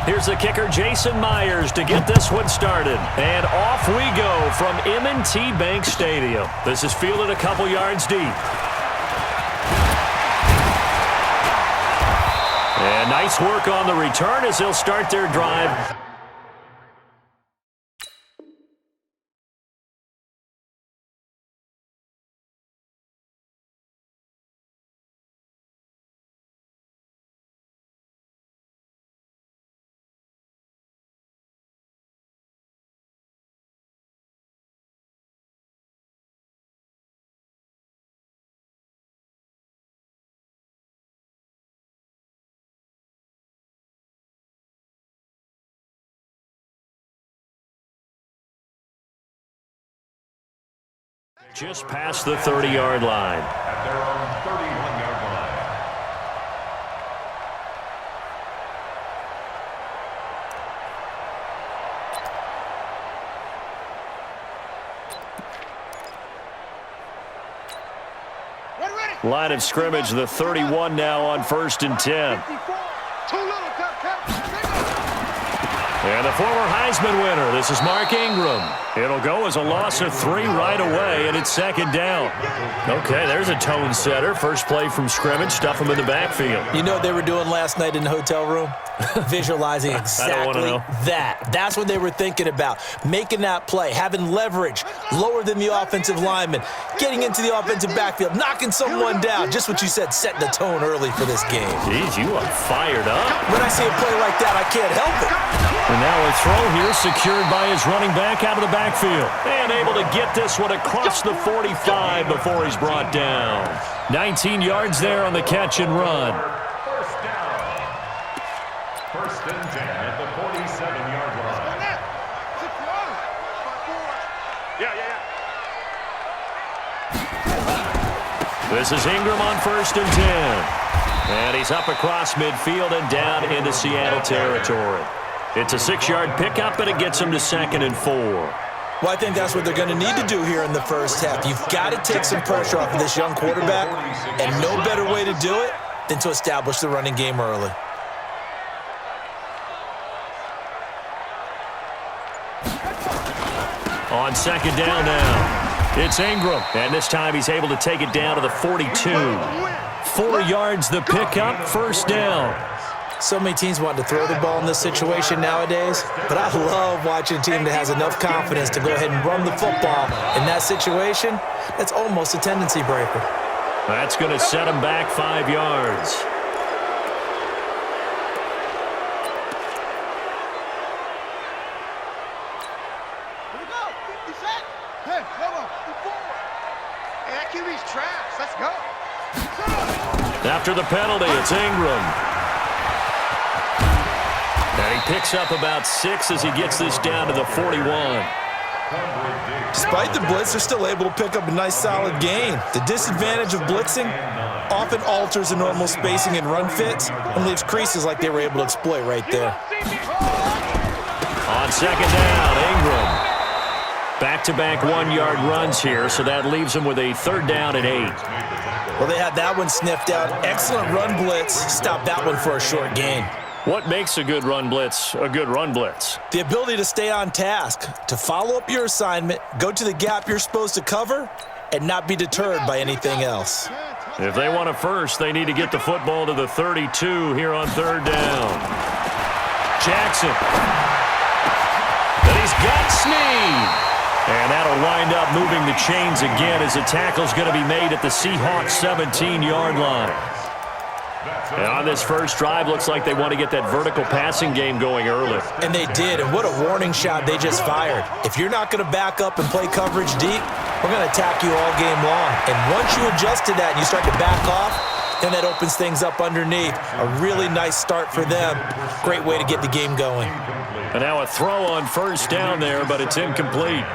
Here's the kicker, Jason Myers, to get this one started. And off we go from M&T Bank Stadium. This is fielded a couple yards deep. And nice work on the return as they'll start their drive. Just past the 30-yard line. At their own 31-yard line. Line of scrimmage, the 31 now on 1st and 10. And the former Heisman winner, this is Mark Ingram. It'll go as a loss of 3 right away, and it's 2nd down. Okay, there's a tone setter. First play from scrimmage, stuff him in the backfield. You know what they were doing last night in the hotel room? Visualizing exactly that. That's what they were thinking about. Making that play, having leverage, lower than the offensive lineman, getting into the offensive backfield, knocking someone down. Just what you said, setting the tone early for this game. Jeez, you are fired up. When I see a play like that, I can't help it. And now a throw here secured by his running back out of the backfield. And able to get this one across the 45 before he's brought down. 19 yards there on the catch and run. First down. 1st and 10 at the 47-yard line. This is Ingram on 1st and 10. And he's up across midfield and down into Seattle territory. It's a 6-yard pickup, and it gets him to 2nd and 4. Well, I think that's what they're going to need to do here in the first half. You've got to take some pressure off of this young quarterback, and no better way to do it than to establish the running game early. On 2nd down now, it's Ingram, and this time he's able to take it down to the 42. 4 yards the pickup, 1st down. So many teams want to throw the ball in this situation nowadays, but I love watching a team that has enough confidence to go ahead and run the football. In that situation, that's almost a tendency breaker. That's going to set him back 5 yards. After the penalty, it's Ingram. And he picks up about 6 as he gets this down to the 41. Despite the blitz, they're still able to pick up a nice solid gain. The disadvantage of blitzing often alters the normal spacing and run fits and leaves creases like they were able to exploit right there. On 2nd down, Ingram. Back-to-back 1-yard runs here, so that leaves him with a 3rd down and 8. Well, they had that one sniffed out. Excellent run blitz. Stopped that one for a short gain. What makes a good run blitz a good run blitz? The ability to stay on task, to follow up your assignment, go to the gap you're supposed to cover, and not be deterred by anything else. If they want a first, they need to get the football to the 32 here on 3rd down. Jackson. But he's got Snead. And that'll wind up moving the chains again as the tackle's going to be made at the Seahawks 17-yard line. And on this first drive, looks like they want to get that vertical passing game going early. And they did, and what a warning shot they just fired. If you're not going to back up and play coverage deep, we're going to attack you all game long. And once you adjust to that and you start to back off, then that opens things up underneath. A really nice start for them. Great way to get the game going. And now a throw on 1st down there, but it's incomplete.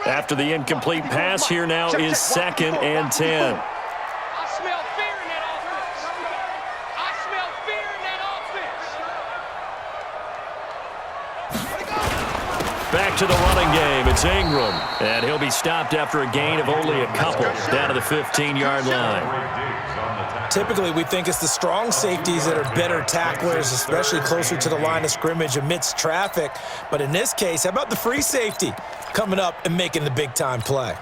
After the incomplete pass, here now is 2nd and 10. I smell fear in that offense. I smell fear in that offense. Back back to the running game. It's Ingram, and he'll be stopped after a gain of only a couple down to the 15-yard line. Typically, we think it's the strong safeties that are better tacklers, especially closer to the line of scrimmage amidst traffic. But in this case, how about the free safety coming up and making the big-time play?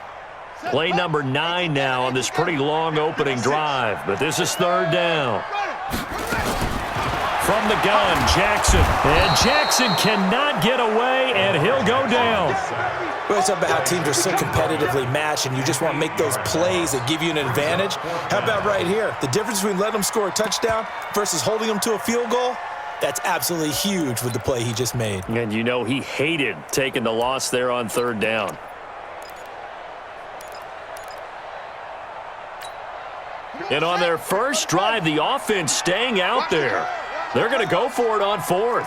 Play number 9 now on this pretty long opening drive, but this is third down. From the gun, Jackson. And Jackson cannot get away, and he'll go down. Well, it's about how teams are so competitively matched, and you just want to make those plays that give you an advantage. How about right here? The difference between letting them score a touchdown versus holding them to a field goal, that's absolutely huge with the play he just made. And you know he hated taking the loss there on third down. And on their first drive, the offense staying out there. They're going to go for it on fourth.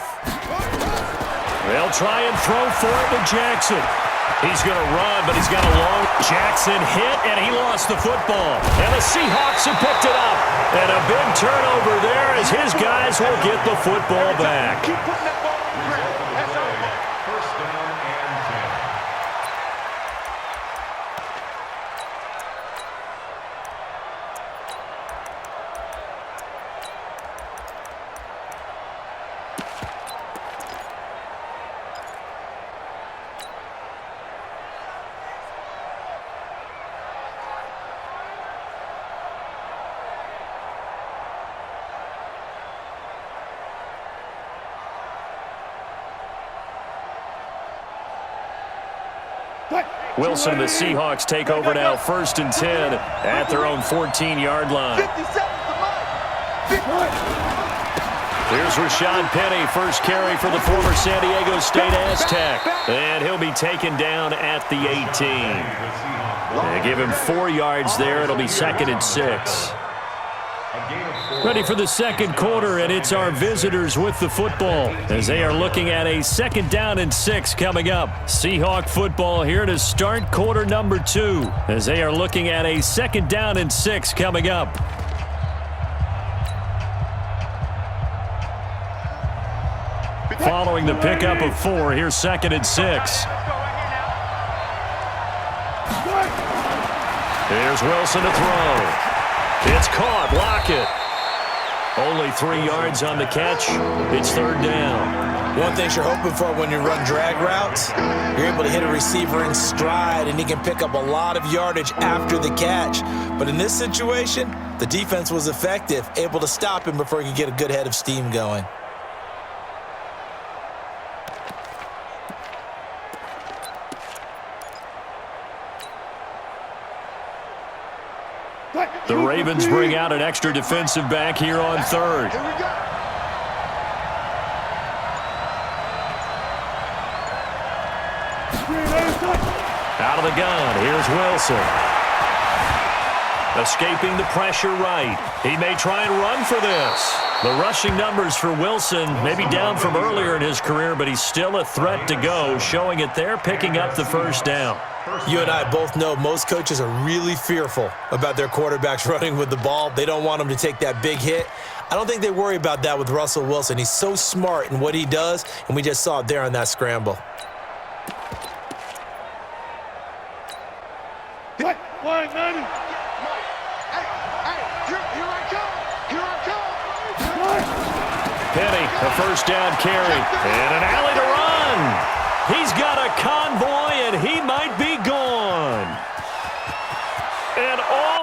They'll try and throw for it with Jackson. He's going to run, but he's got a long. Jackson hit, and he lost the football. And the Seahawks have picked it up. And a big turnover there as his guys will get the football back. Keep putting that ball on the ground. That's all. First down and 10. Wilson and the Seahawks take over now, 1st and 10 at their own 14-yard line. Here's Rashad Penny, first carry for the former San Diego State Aztec. And he'll be taken down at the 18. They give him 4 yards there. It'll be 2nd and 6. Ready for the second quarter, and it's our visitors with the football as they are looking at a 2nd down and 6 coming up. Seahawk football here to start quarter number 2 as they are looking at a 2nd down and 6 coming up. Following the pickup of 4, here's 2nd and 6. Here's Wilson to throw. It's caught. Lockett. Only 3 yards on the catch. It's 3rd down. One thing you're hoping for when you run drag routes, you're able to hit a receiver in stride, and he can pick up a lot of yardage after the catch. But in this situation, the defense was effective, able to stop him before he could get a good head of steam going. The Ravens bring out an extra defensive back here on 3rd. Out of the gun, here's Wilson. Escaping the pressure right. He may try and run for this. The rushing numbers for Wilson may be down from earlier in his career, but he's still a threat to go, showing it there, picking up the 1st down. You and I both know most coaches are really fearful about their quarterbacks running with the ball. They don't want them to take that big hit. I don't think they worry about that with Russell Wilson. He's so smart in what he does, and we just saw it there on that scramble. Penny, a 1st down carry, and an alley to run. He's got a convoy, and he might be gone. And all